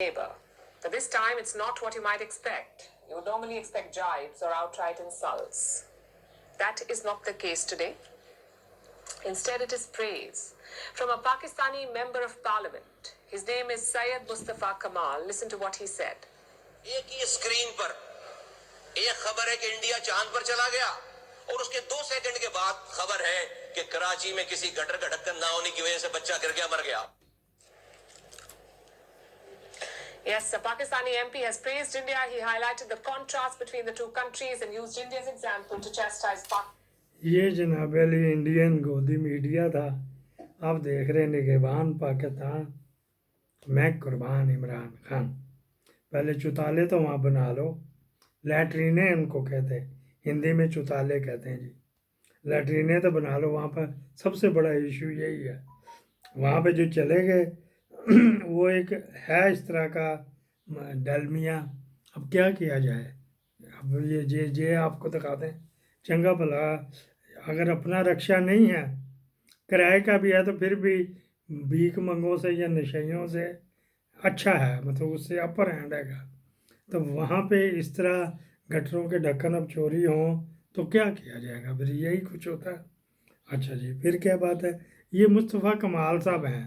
neighbor. But this time it's not what you might expect. You would normally expect jibes or outright insults. That is not the case today. Instead, it is praise from a Pakistani member of parliament. His name is Syed Mustafa Kamal. Listen to what he said. ایک یہ screen پر ایک خبر ہے کہ India چاند پر چلا گیا اور اس کے 2 سیکنڈ کے بعد خبر ہے کہ کراچی میں کسی گٹر کا ڈھکن نہ ہونے کی وجہ سے بچہ گر گیا مر گیا. Yes, a Pakistani MP has praised India. He highlighted the contrast between the two countries and used India's example to chastise Pakistan. یہ جناب علی انڈین گودی میڈیا تھا. آپ دیکھ رہے ہیں نگہبان پاکستان میں قربان عمران خان. پہلے چوتالے تو وہاں بنا لو. لیٹرینیں ان کو کہتے ہیں, ہندی میں چوتالے کہتے ہیں جی. لیٹرینیں تو بنا لو وہاں پر. سب سے بڑا ایشو یہی ہے. وہاں پہ جو چلے گئے وہ ایک ہے اس طرح کا ڈلمیا. اب کیا کیا جائے. اب یہ آپ کو دکھاتے ہیں چنگا بھلا. اگر اپنا رکشا نہیں ہے, کرائے کا بھی ہے, تو پھر بھی بھیک منگوں سے یا نشیوں سے اچھا ہے, مطلب اس سے اپر ہینڈ ہے گا. تو وہاں پہ اس طرح گٹروں کے ڈھکن اب چوری ہوں تو کیا کیا جائے گا. پھر یہی کچھ ہوتا ہے. اچھا جی, پھر کیا بات ہے. یہ مصطفیٰ کمال صاحب ہیں,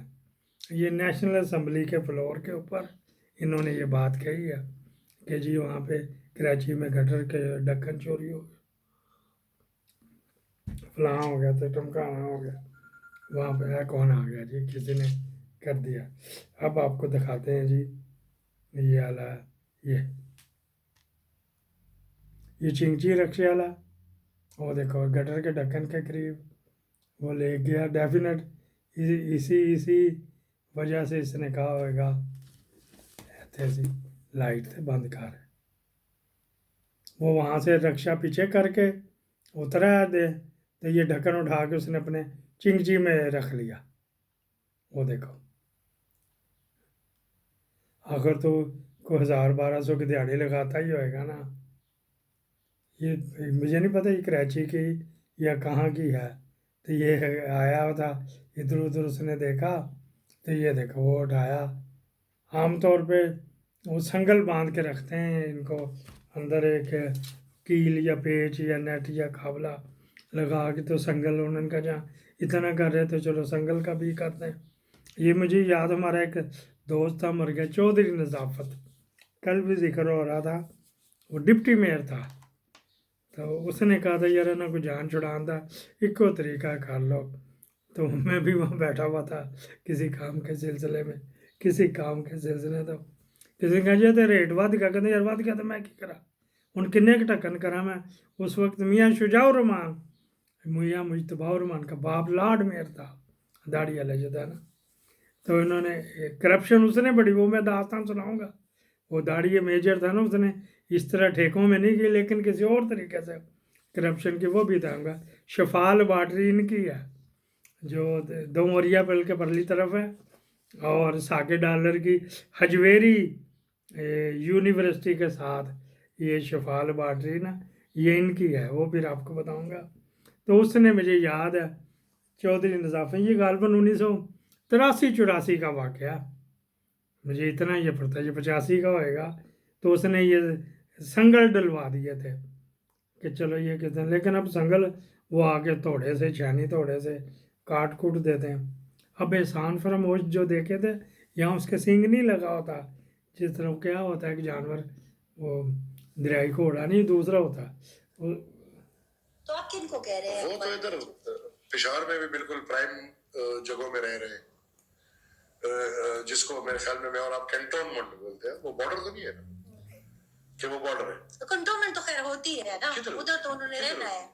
یہ نیشنل اسمبلی کے فلور کے اوپر انہوں نے یہ بات کہی ہے کہ جی وہاں پہ کراچی میں گٹر کے ڈھکن چوری ہو گئے, فلاں ہو گیا, تو ٹمکانا ہو گیا. وہاں پہ کون آ گیا جی, کسی نے کر دیا. اب آپ کو دکھاتے ہیں جی یہ والا, یہ چنگچی رکشے والا. وہ دیکھو گٹر کے ڈھکن کے قریب وہ لے گیا. ڈیفینیٹ اسی وجہ سے اس نے کہا ہوئے گا ایسی لائٹ سے بند کر. وہ وہاں سے رکشا پیچھے کر کے اترا دے تو یہ ڈھکن اٹھا کے اس نے اپنے چنگچی میں رکھ لیا. وہ دیکھو آخر تو کوئی 1000-1200 کی دیہڑی لگاتا ہی ہوئے گا نا. یہ مجھے نہیں پتہ یہ کراچی کی یا کہاں کی ہے. تو یہ آیا تھا ادھر ادھر, اس نے دیکھا تو یہ دیکھو وہ اٹھایا. عام طور پہ وہ سنگل باندھ کے رکھتے ہیں ان کو, اندر ایک کیل یا پیچ یا نیٹ یا کھابلا لگا کے. تو سنگل انہوں کا جہاں اتنا کر رہے تو چلو سنگل کا بھی کرتے ہیں. یہ مجھے یاد, ہمارا ایک دوست تھا مر گیا, چودھری نظافت, کل بھی ذکر ہو رہا تھا. وہ ڈپٹی میئر تھا. تو اس نے کہا تھا یار نا کوئی جان چھڑان تھا, ایک طریقہ کر لو. تو میں بھی وہاں بیٹھا ہوا تھا کسی کام کے سلسلے میں, تو کسی نے کہا جی تو ریٹ ود گیا. کہتے یار ود گیا تو میں کی کرا ہوں, کنے کے ٹکن کرا میں. اس وقت میاں شجاع الرحمان, میاں مجتبیٰ الرحمان کا باپ لارڈ میئر تھا, داڑھی والا جو تھا نا. تو انہوں نے کرپشن اس نے بڑی, وہ میں داستان سناؤں گا. وہ داڑھی میجر تھا نا, اس نے اس طرح ٹھیکوں میں نہیں کی لیکن کسی اور طریقے سے کرپشن کی, وہ بھی بتاؤں گا. شفا لیبارٹری ان کی ہے جو دوموریا پل کے پرلی طرف ہے, اور ساکے ڈالر کی حجویری یونیورسٹی کے ساتھ یہ شفا لیبارٹری نا, یہ ان کی ہے. وہ پھر آپ کو بتاؤں گا. تو اس نے مجھے یاد ہے چودھری نظافت, یہ غالباً 1983-84 کا واقعہ, مجھے اتنا یہ پڑتا ہے, یہ 85 کا ہوئے گا. تو اس نے یہ سنگل ڈلوا دیے تھے کہ چلو یہ کہتے ہیں, لیکن اب سنگل وہ آگے توڑے سے, چھینی توڑے سے کاٹ کوٹ دیتے ہیں. اب احسان فراموش جو دیکھے تھے, یہاں اس کے سینگ نہیں لگا ہوتا. جس طرح کیا ہوتا ہے کہ جانور وہ دریائی گھوڑا نہیں, دوسرا ہوتا. تو آپ کن کو کہہ رہے ہیں؟ وہ تو ادھر پشاور میں بھی بالکل پرائم جگہوں میں رہ رہے ہیں, جس کو میرے خیال میں اور آپ کنٹونمنٹ بولتے ہیں. وہ بارڈر تو نہیں ہے نا کہ وہ بارڈر ہے. کنٹونمنٹ تو خیر ہوتی ہے نا, ادھر تو انہوں نے رہنا ہے,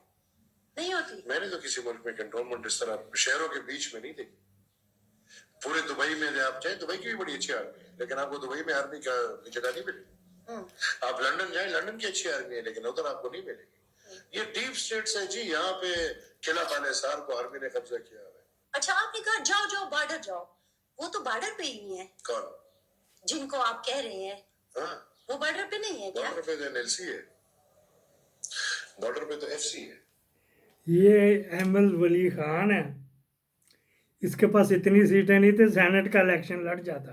نہیں ہوتی. میں نے تو کسی ملک میں کنٹونمنٹ اس طرح شہروں کے بیچ میں نہیں دیکھی. پورے دبئی میں آپ جائیں, دبئی کی بھی بڑی اچھی آرمی ہے, لیکن آپ کو دبئی میں آرمی کا جگہ نہیں ملے گی. آپ لندن جائیں, لندن کی اچھی آرمی ہے, لیکن ادھر آپ کو نہیں ملے گی. یہ ڈیپ اسٹیٹس ہے جی. یہاں پہ قلعہ بال حصار کو آرمی نے قبضہ کیا ہے. اچھا, آپ نے کہا جاؤ جاؤ بارڈر جاؤ, وہ تو بارڈر پہ ہی نہیں ہے. کون جن کو آپ کہہ رہے ہیں؟ ہاں, وہ بارڈر پہ نہیں ہے. بارڈر پہ تو NLC ہے, بارڈر پہ تو FC ہے. یہ احمد ولی خان ہے, اس کے پاس اتنی سیٹیں نہیں تھیں, سینٹ کا الیکشن لڑ جاتا.